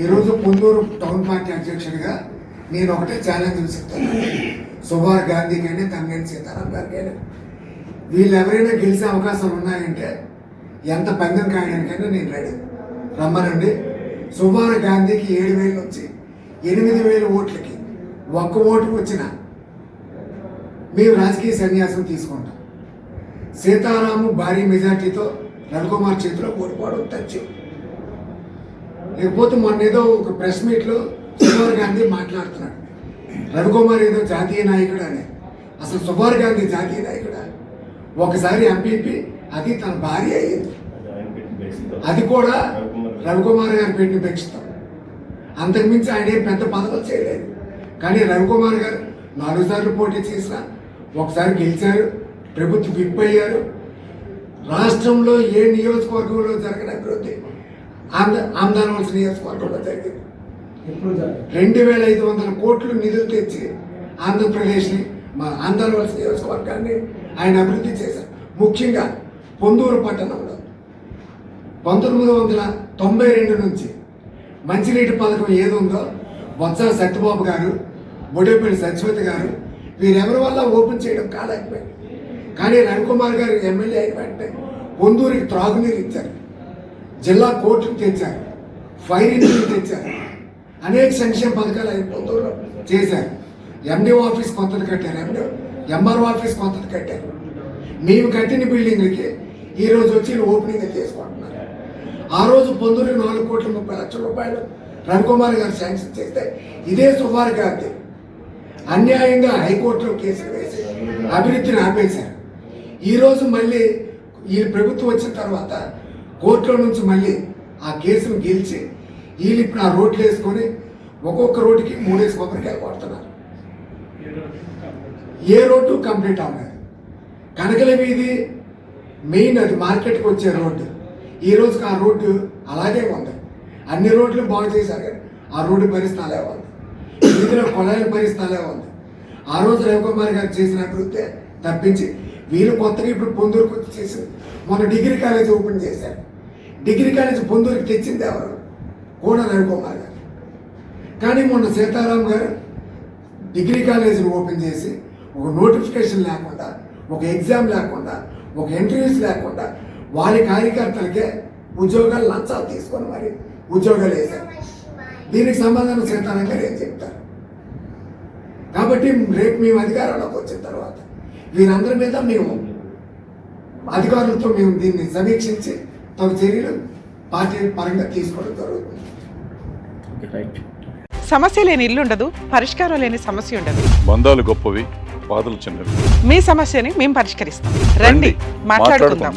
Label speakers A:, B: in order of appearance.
A: ఈరోజు Ponduru town party అధ్యక్షుడిగా నేను ఒకటే ఛాలెంజ్ విసురుతాను. సుభాష్ గాంధీ కానీ తమ్మినేని సీతారాం గారు కానీ వీళ్ళు ఎవరైనా గెలిచే అవకాశాలు ఉన్నాయంటే ఎంత పందెం కాయడానికైనా నేను రెడీ. రమ్మనండి. సుభాష్ గాంధీకి 7,000 నుంచి 8,000 ఓట్లకి ఒక్క ఓటు వచ్చిన మేము రాజకీయ సన్యాసం తీసుకుంటాం. సీతారాము భారీ మెజార్టీతో రవికుమార్ చేతిలో ఓడిపోవడం తథ్యం. లేకపోతే మొన్న ఏదో ఒక ప్రెస్ మీట్లో సుభాష్ గాంధీ మాట్లాడుతున్నాడు, రవికుమార్ ఏదో జాతీయ నాయకుడు అని. అసలు సుభాష్ గాంధీ జాతీయ నాయకుడా? ఒకసారి ఎంపీపీ, అది తన భార్య అయ్యింది, అది కూడా రవికుమార్ గారు పెట్టిన భిక్షితం. అంతకుమించి ఆయన ఏం పెద్ద పదవులు చేయలేదు. కానీ రవికుమార్ గారు 4 సార్లు పోటీ చేసిన, ఒకసారి గెలిచారు, ప్రభుత్వ విప్ అయ్యారు. రాష్ట్రంలో ఏ నియోజకవర్గంలో జరగని అభివృద్ధి ఆంధ్రవలస నియోజకవర్గంలో జరిగింది. 2,500 కోట్లు నిధులు తెచ్చి ఆంధ్రప్రదేశ్ని, మా ఆంధ్రవలస నియోజకవర్గాన్ని ఆయన అభివృద్ధి చేశారు. ముఖ్యంగా పొందూరు పట్టణంలో 1992 నుంచి మంచినీటి పథకం ఏది ఉందో బొత్స సత్యబాబు గారు, బొడేపల్లి సత్యవతి గారు వీరెవరి వల్ల ఓపెన్ చేయడం కాలేకపోయింది. కానీ రవికుమార్ గారు ఎమ్మెల్యే అయిన వెంటనే పొందూరికి త్రాగునీరు ఇచ్చారు, జిల్లా కోర్టుకు తెచ్చారు, ఫైర్ ఇంజిన్ తెచ్చారు, అనేక సంక్షేమ పథకాలు ఆయన పొందూరులో చేశారు. ఎండిఓ ఆఫీస్ కొత్తది కట్టారు, ఎంఆర్ఓ ఆఫీస్ కొత్తది కట్టారు. మేము కట్టిన బిల్డింగ్లకి ఈరోజు వచ్చి ఓపెనింగ్ చేసుకుంటున్నారు. ఆ రోజు పొందూరు 4,30,00,000 రూపాయలు రవికుమార్ గారు శాంక్షన్ చేస్తే ఇదే సుభాష్ గాంధీ అన్యాయంగా హైకోర్టులో కేసులు వేసి అభివృద్ధిని ఆపేశారు. ఈరోజు మళ్ళీ ఈ ప్రభుత్వం వచ్చిన తర్వాత కోర్టులో నుంచి మళ్ళీ ఆ కేసును గెలిచి వీళ్ళు ఇప్పుడు ఆ రోడ్లు వేసుకొని ఒక్కొక్క రోడ్డుకి 3 కొబ్బరికాయలు కొడుతున్నారు. ఏ రోడ్డు కంప్లీట్ అవ్వలేదు. కనకల వీధి మెయిన్, అది మార్కెట్కి వచ్చే రోడ్డు. ఈ రోజుకి ఆ రోడ్డు అలాగే ఉంది. అన్ని రోడ్లు బాగు చేశారు కానీ ఆ రోడ్డు పరిస్థితి అలాగే ఉంది. వీధిలో కొలాయిల పరిస్థితి అలాగే ఉంది. ఆ రోజు రవికుమార్ గారు చేసిన అభివృద్ధి తప్పించి వీళ్ళు కొత్తగా ఇప్పుడు పొందూరుకు వచ్చి చేసి మొన్న డిగ్రీ కాలేజ్ ఓపెన్ చేశారు. డిగ్రీ కాలేజ్ పొందూరుకి తెచ్చింది ఎవరు? కూడా రవికుమార్ గారు. కానీ మొన్న సీతారాం గారు డిగ్రీ కాలేజీని ఓపెన్ చేసి ఒక నోటిఫికేషన్ లేకుండా, ఒక ఎగ్జామ్ లేకుండా, ఒక ఇంటర్వ్యూస్ లేకుండా వారి కార్యకర్తలకే ఉద్యోగాలు లంచాలు తీసుకొని మరి ఉద్యోగాలు వేశారు. దీనికి సమాధానం సీతారాం గారు ఏం చెప్తారు? కాబట్టి రేపు మేము అధికారంలోకి వచ్చిన తర్వాత వీరందరి మీద మేము అధికారులతో మేము దీన్ని సమీక్షించి తగు చర్యలు పార్టీ పరంగా తీసుకోవడం జరుగుతుంది.
B: సమస్య లేని ఇల్లు ఉండదు, పరిష్కారం లేని సమస్య ఉండదు.
C: బంధాలు గొప్పవి, బాధలు చిన్నవి.
B: మీ సమస్యని మేము పరిష్కరిస్తాం. రండి, మాట్లాడుకుందాం.